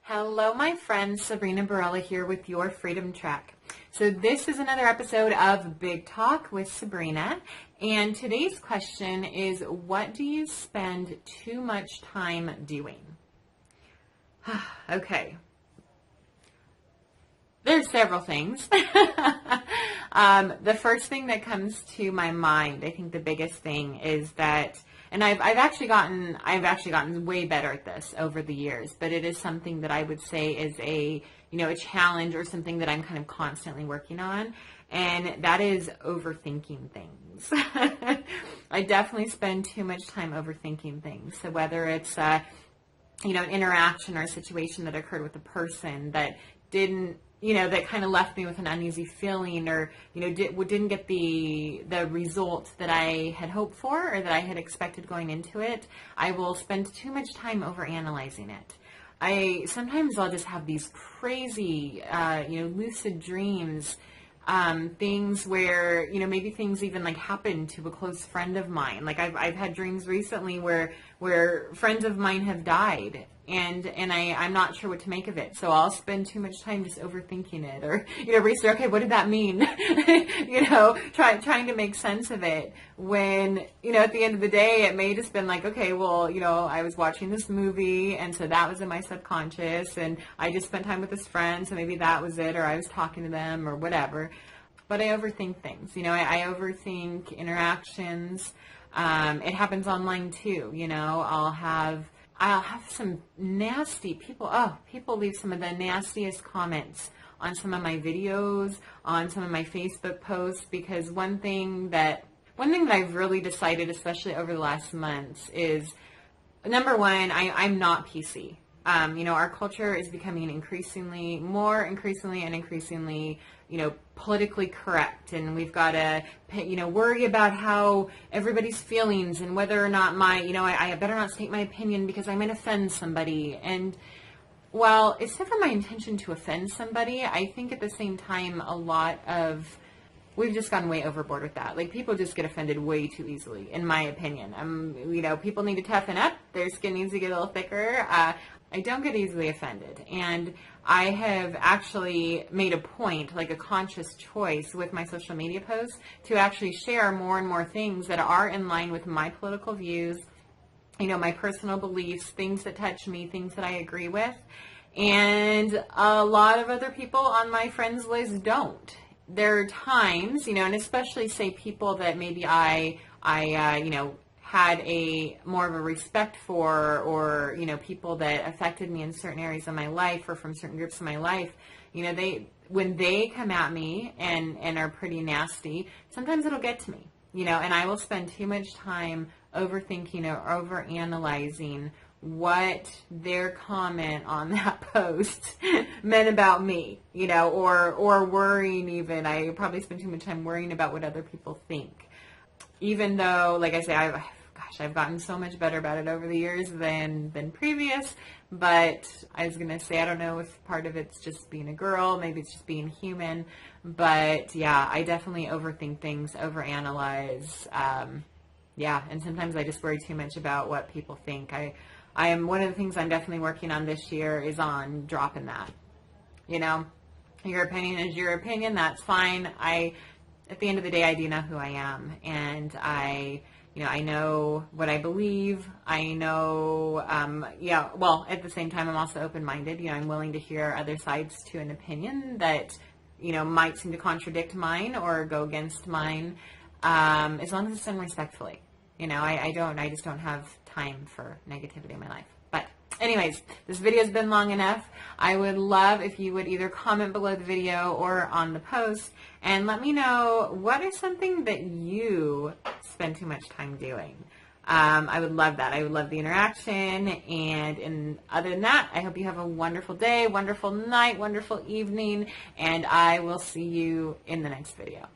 Hello, my friends. Sabrina Barella here with your Freedom Track. So this is another episode of Big Talk with Sabrina. And today's question is, what do you spend too much time doing? Okay. There's several things. The first thing that comes to my mind, I think the biggest thing is that, and I've actually gotten way better at this over the years, but it is something that I would say is a challenge or something that I'm kind of constantly working on, and that is overthinking things. I definitely spend too much time overthinking things. So whether it's an interaction or a situation that occurred with a person that didn't, that kind of left me with an uneasy feeling, or, didn't get the result that I had hoped for or that I had expected going into it, I will spend too much time over analyzing it. Sometimes I'll just have these crazy, lucid dreams, things where, maybe things even like happen to a close friend of mine. Like I've had dreams recently where friends of mine have died, and I'm not sure what to make of it. So I'll spend too much time just overthinking it, or, research, okay, what did that mean? Trying to make sense of it, when, at the end of the day, it may just been like, okay, well, I was watching this movie, and so that was in my subconscious, and I just spent time with this friend, so maybe that was it, or I was talking to them, or whatever. But I overthink things. I overthink interactions. It happens online too. I'll have some nasty people. People leave some of the nastiest comments on some of my videos, on some of my Facebook posts, because one thing that I've really decided, especially over the last months, is, number one, I'm not PC. Our culture is becoming increasingly politically correct, and we've got to, worry about how everybody's feelings and whether or not I better not state my opinion because I might offend somebody. And while it's never my intention to offend somebody, I think at the same time we've just gone way overboard with that. Like, people just get offended way too easily, in my opinion. People need to toughen up. Their skin needs to get a little thicker. I don't get easily offended. And I have actually made a point, like a conscious choice with my social media posts, to actually share more and more things that are in line with my political views, my personal beliefs, things that touch me, things that I agree with. And a lot of other people on my friends list don't. There are times, and especially, say, people that maybe I had a more of a respect for, or, people that affected me in certain areas of my life, or from certain groups of my life, when they come at me and are pretty nasty, sometimes it'll get to me, and I will spend too much time overthinking or overanalyzing what their comment on that post meant about me, or worrying even. I probably spend too much time worrying about what other people think, even though, like I say, I've gotten so much better about it over the years than previous. But I was going to say, I don't know if part of it's just being a girl, maybe it's just being human, but yeah, I definitely overthink things, overanalyze. And sometimes I just worry too much about what people think. I am, one of the things I'm definitely working on this year is on dropping that. Your opinion is your opinion. That's fine. At the end of the day, I do know who I am, and I know what I believe. I know, at the same time, I'm also open-minded. I'm willing to hear other sides to an opinion that, might seem to contradict mine or go against mine, as long as it's done respectfully. I just don't have time for negativity in my life. But anyways, this video has been long enough. I would love if you would either comment below the video or on the post and let me know, what is something that you spend too much time doing. I would love that. I would love the interaction. And other than that, I hope you have a wonderful day, wonderful night, wonderful evening, and I will see you in the next video.